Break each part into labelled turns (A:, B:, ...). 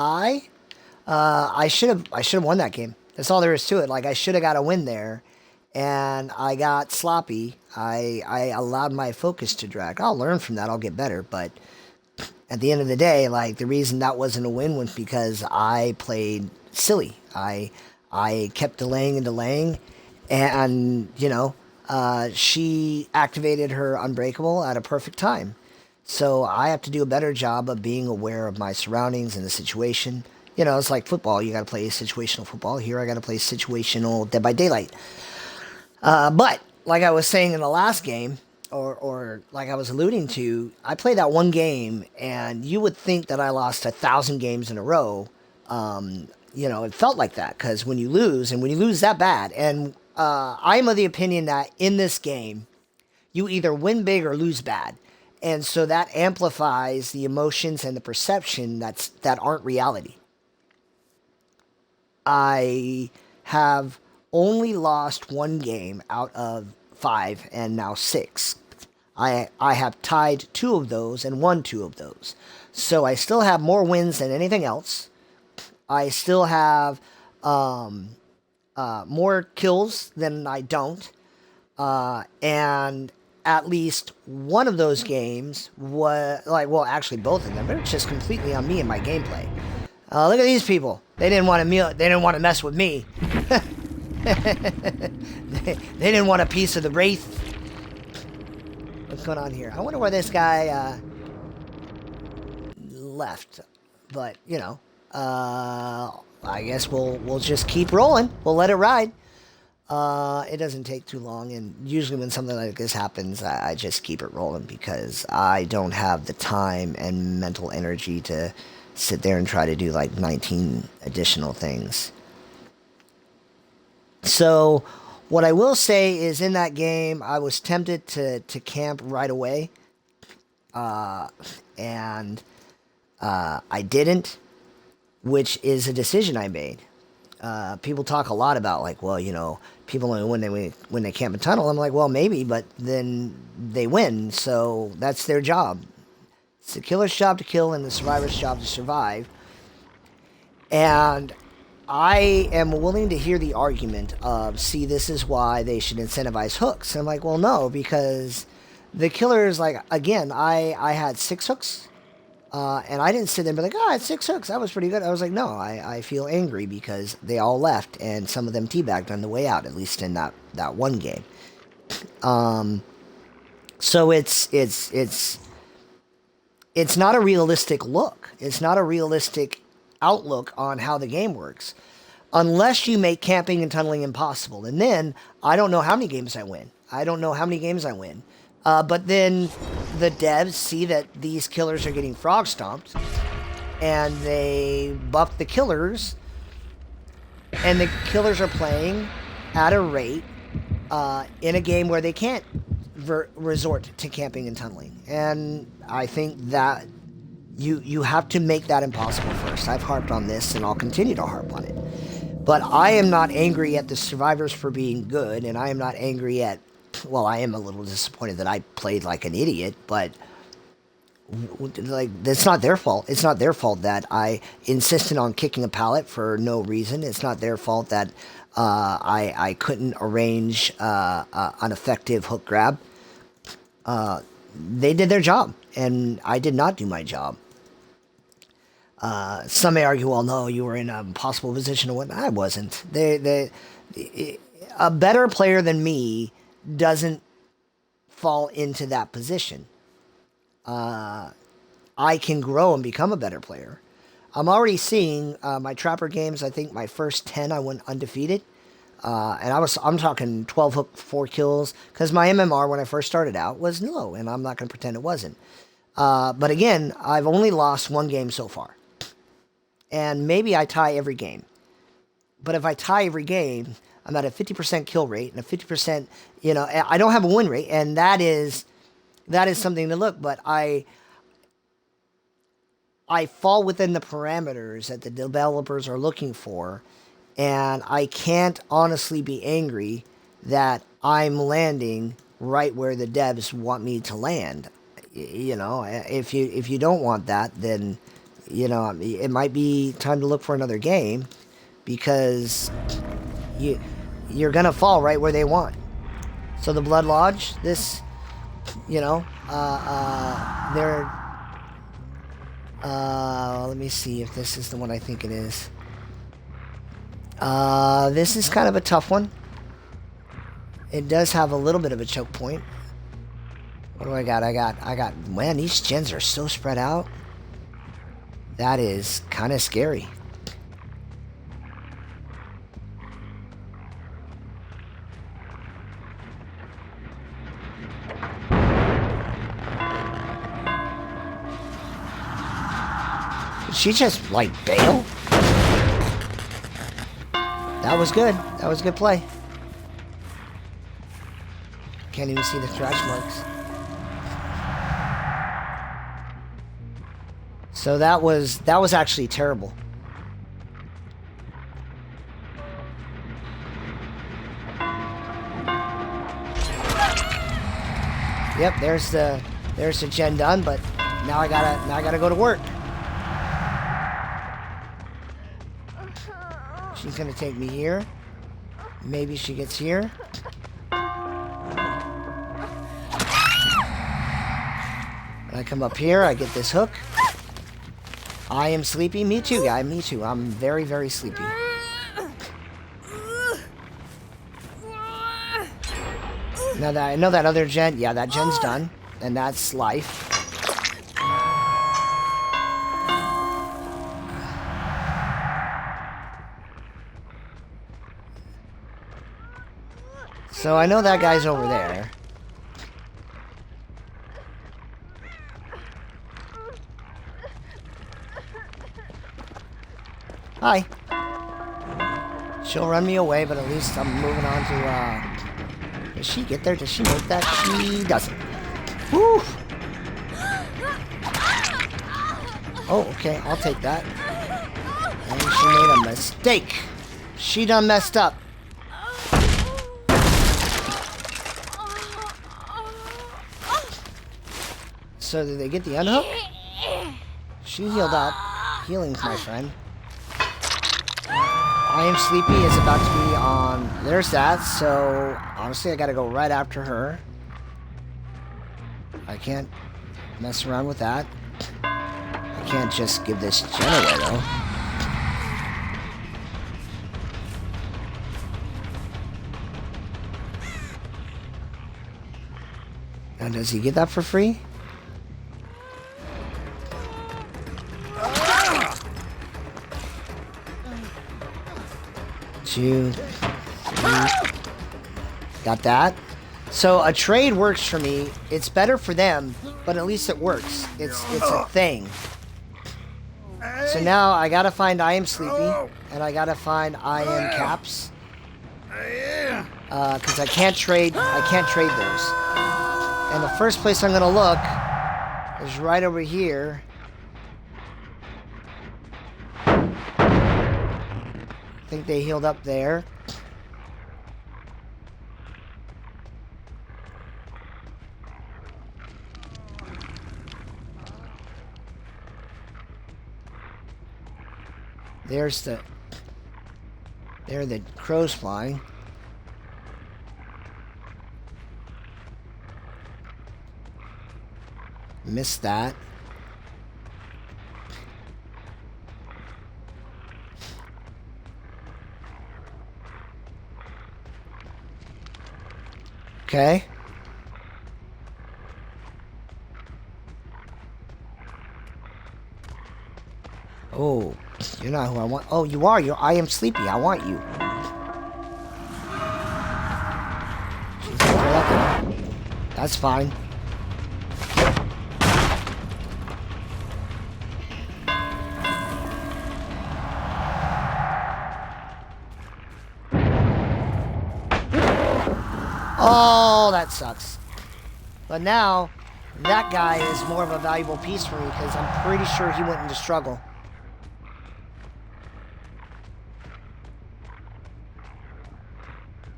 A: I should have won that game. That's all there is to it. Like I should have got a win there, and I got sloppy. I allowed my focus to drag. I'll learn from that. I'll get better. But at the end of the day, like the reason that wasn't a win was because I played silly. I kept delaying and delaying, and she activated her unbreakable at a perfect time. So I have to do a better job of being aware of my surroundings and the situation. It's like football. You got to play situational football. Here I got to play situational Dead by Daylight. But like I was saying in the last game, or like I was alluding to, I played that one game, and you would think that I lost 1,000 games in a row. It felt like that because when you lose, and when you lose that bad, and I'm of the opinion that in this game, you either win big or lose bad. And so that amplifies the emotions and the perception that aren't reality. I have only lost one game out of five and now six. I have tied two of those and won two of those. So I still have more wins than anything else. I still have more kills than I don't. And at least one of those games was like, well, actually both of them, but it's just completely on me and my gameplay. Look at these people. They didn't want to They didn't want to mess with me. They didn't want a piece of the Wraith. What's going on here? I wonder where this guy left. But I guess we'll just keep rolling. We'll let it ride. It doesn't take too long, and usually when something like this happens, I just keep it rolling because I don't have the time and mental energy to sit there and try to do like 19 additional things. So, what I will say is in that game, I was tempted to camp right away, and I didn't, which is a decision I made. People talk a lot about like, well, people when they camp and tunnel. I'm like, well, maybe, but then they win, so that's their job. It's the killer's job to kill and the survivor's job to survive. And I am willing to hear the argument of, see, this is why they should incentivize hooks. And I'm like, well, no, because the killers, like, again, I had 6 hooks. And I didn't sit there and be like, oh, I had 6 hooks. That was pretty good. I was like, no, I feel angry because they all left and some of them teabagged on the way out, at least in that one game. So it's not a realistic look. It's not a realistic outlook on how the game works. Unless you make camping and tunneling impossible. And then I don't know how many games I win. But then the devs see that these killers are getting frog stomped, and they buff the killers, and the killers are playing at a rate in a game where they can't resort to camping and tunneling. And I think that you have to make that impossible first. I've harped on this, and I'll continue to harp on it. But I am not angry at the survivors for being good, and I am not angry at... Well, I am a little disappointed that I played like an idiot, but like it's not their fault. It's not their fault that I insisted on kicking a pallet for no reason. It's not their fault that I couldn't arrange an effective hook grab. They did their job, and I did not do my job. Some may argue, well, no, you were in a impossible position or whatnot. I wasn't. A better player than me doesn't fall into that position. I can grow and become a better player. I'm already seeing my Trapper games. I think my first 10 I went undefeated. And I'm talking 12 hook, 4 kills, because my MMR when I first started out was low, and I'm not going to pretend it wasn't. But again, I've only lost one game so far. And maybe I tie every game. But if I tie every game, I'm at a 50% kill rate and a 50%, I don't have a win rate, and that is something to look. But I fall within the parameters that the developers are looking for, and I can't honestly be angry that I'm landing right where the devs want me to land. If you don't want that, then you know, it might be time to look for another game because you're gonna fall right where they want. So the Blood Lodge, this, you know, they're. Let me see if this is the one I think it is. This is kind of a tough one. It does have a little bit of a choke point. What do I got? I got, man, these gens are so spread out. That is kind of scary. Did she just, like, bail? That was good. That was a good play. Can't even see the scratch marks. So that was actually terrible. Yep, there's the gen done, but now I gotta go to work. She's gonna take me here. Maybe she gets here. I come up here, I get this hook. I am sleepy. Me too, guy. Me too. I'm very, very sleepy. Now that I know that other gen, yeah, that gen's done. And that's life. So I know that guy's over there. Hi. She'll run me away, but at least I'm moving on to, does she get there? Does she make that? She doesn't. Woo! Oh, okay, I'll take that. And she made a mistake. She done messed up. So did they get the unhook? She healed up. Healing's my friend. I Am Sleepy is about to be on. There's that. So honestly, I gotta go right after her. I can't mess around with that. I can't just give this gen away though. Now, does he get that for free? Two, three. Got that. So a trade works for me. It's better for them, but at least it works. It's a thing. So now I gotta find I Am Sleepy, and I gotta find I Am Caps. Because I can't trade those. And the first place I'm gonna look is right over here. I think they healed up there. There's the... There the crows flying. Missed that. Okay. Oh, you're not who I want. Oh, you are. I Am Sleepy. I want you. That's fine. Oh, that sucks. But now, that guy is more of a valuable piece for me because I'm pretty sure he went into struggle.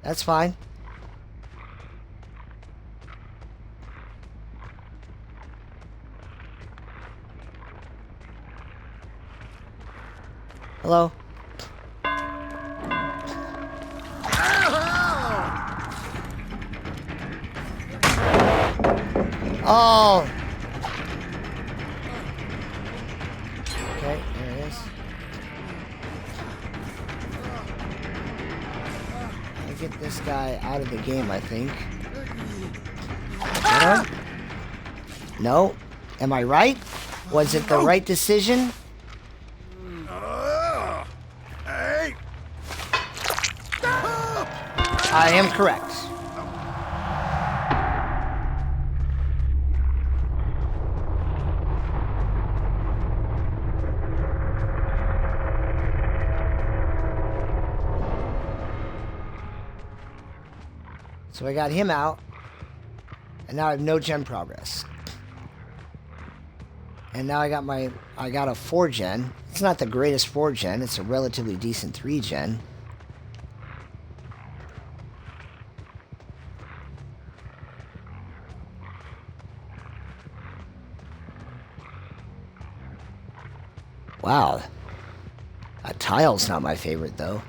A: That's fine. Hello? Oh! Okay, there it is. I get this guy out of the game, I think. No? Am I right? Was it the right decision? I am correct. So I got him out, and now I have no gen progress. And now I got a 4 gen. It's not the greatest 4 gen, it's a relatively decent 3 gen. Wow. That tile's not my favorite, though.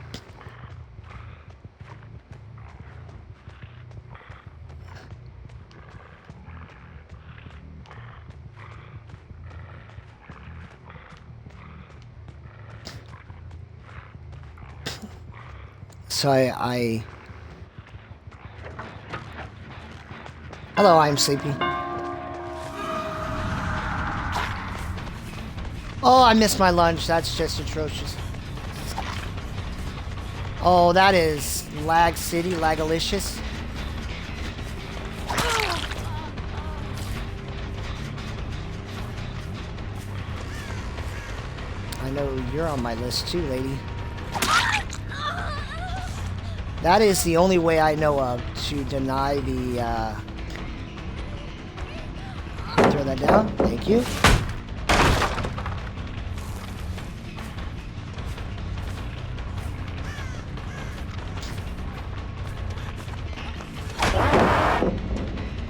A: So Hello, I'm sleepy. Oh, I missed my lunch. That's just atrocious. Oh, that is Lag City, Lagalicious. I know you're on my list too, lady. That is the only way I know of to deny the, Throw that down. Thank you.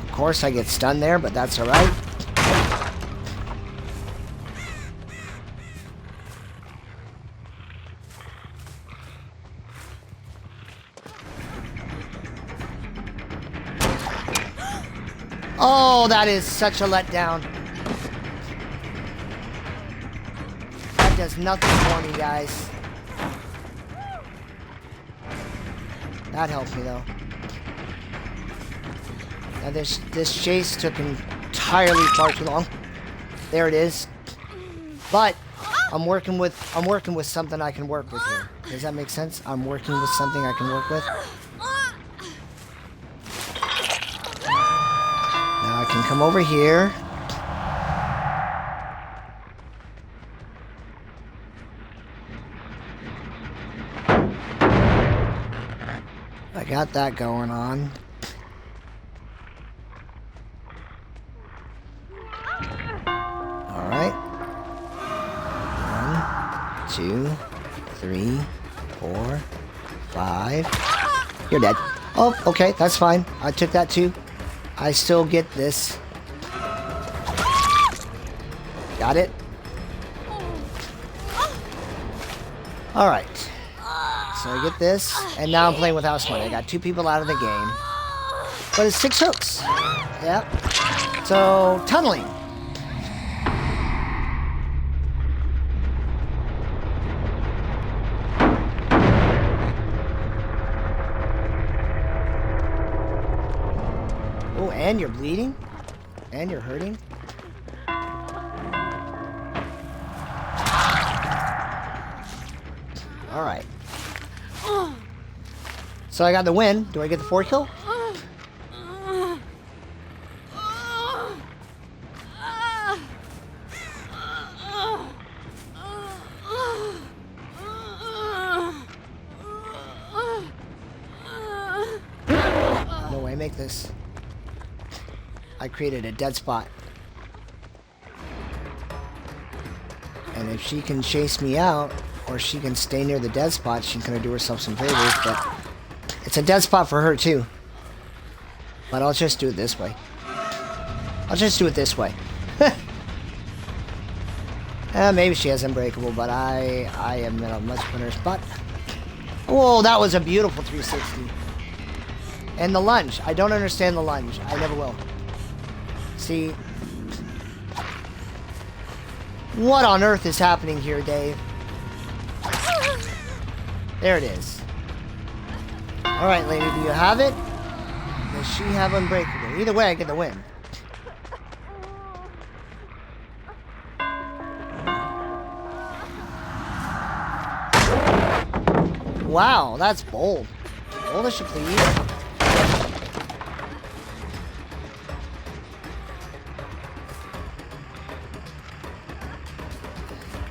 A: Of course I get stunned there, but that's alright. Oh, that is such a letdown. That does nothing for me, guys. That helped me, though. Now this chase took entirely far too long. There it is. But I'm working with something I can work with here. Does that make sense? I'm working with something I can work with. Now I can come over here. I got that going on. Alright. 1, 2, 3, 4, 5. You're dead. Oh, okay, that's fine. I took that too. I still get this. Got it? Alright. So I get this, and now I'm playing with house money. I got 2 people out of the game. But it's 6 hooks. Yep. So, tunneling. Oh, and you're bleeding? And you're hurting? Alright. So I got the win. Do I get the 4 kill? No way, make this. I created a dead spot. And if she can chase me out, or she can stay near the dead spot, she's gonna do herself some favors, but it's a dead spot for her too. But I'll just do it this way. I'll just do it this way. Maybe she has Unbreakable, but I am in a much better spot. Whoa, that was a beautiful 360. And the lunge. I don't understand the lunge. I never will. See? What on earth is happening here, Dave? There it is. Alright, lady, do you have it? Does she have Unbreakable? Either way, I get the win. Wow, that's bold. Bold as you please.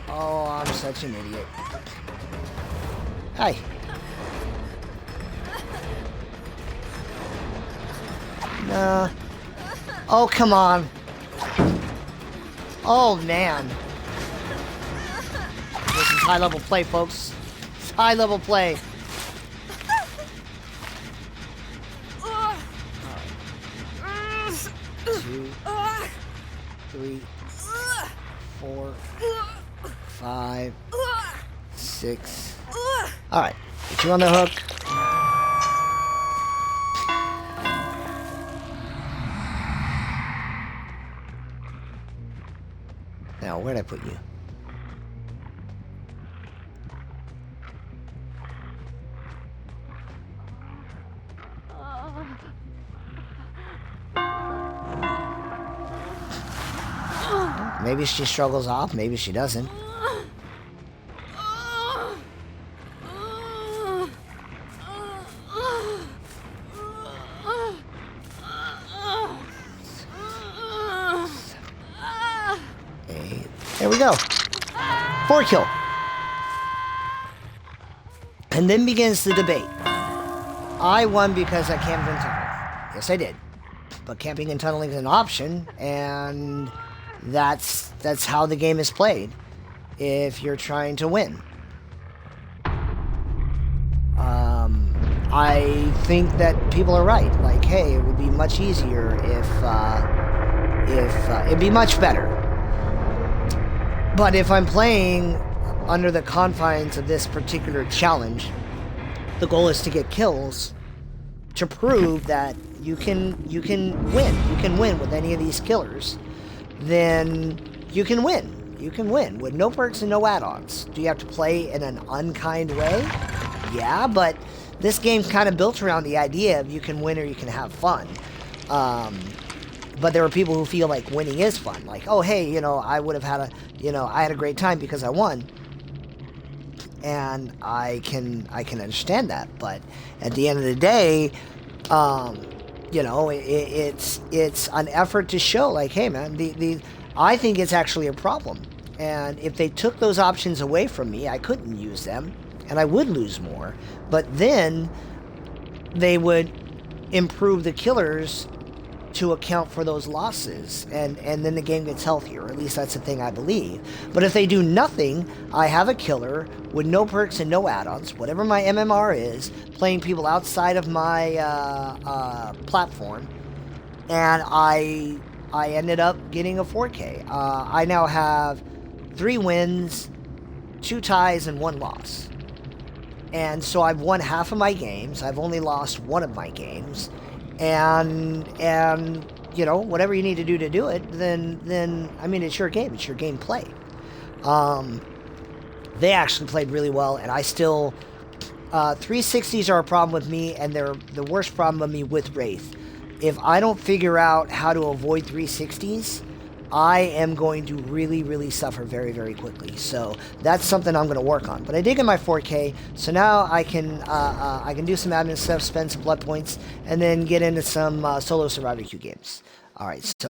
A: Oh, I'm such an idiot. Hey. Nah. Oh, come on. Oh, man. This is high-level play, folks. It's high-level play. Two, 3, 4, 5, 6. All right, get you on the hook. Now, where'd I put you? Maybe she struggles off, maybe she doesn't. There we go. 4 kill. And then begins the debate. I won because I camped in tunnel. Yes, I did. But camping and tunneling is an option, and that's how the game is played if you're trying to win. I think that people are right. Like, hey, it would be much easier if it'd be much better. But if I'm playing under the confines of this particular challenge, the goal is to get kills to prove that you can win. You can win with any of these killers. Then you can win. You can win with no perks and no add-ons. Do you have to play in an unkind way? Yeah, but this game's kind of built around the idea of you can win or you can have fun. But there are people who feel like winning is fun. Like, oh, hey, you know, I would have had I had a great time because I won. And I can understand that. But at the end of the day, you know, it's an effort to show, like, hey, man, I think it's actually a problem. And if they took those options away from me, I couldn't use them, and I would lose more. But then they would improve the killers to account for those losses, and then the game gets healthier. Or at least that's the thing I believe. But if they do nothing, I have a killer with no perks and no add-ons, whatever my MMR is, playing people outside of my platform, and I ended up getting a 4K. I now have 3 wins, 2 ties, and 1 loss. And so I've won half of my games. I've only lost 1 of my games. And you know, whatever you need to do it, then I mean, it's your game. It's your gameplay. They actually played really well, and I still 360s are a problem with me, and they're the worst problem of me with Wraith. If I don't figure out how to avoid 360s, I am going to really, really suffer very, very quickly. So that's something I'm going to work on. But I did get my 4K, so now I can do some admin stuff, spend some blood points, and then get into some solo survivor queue games. All right, so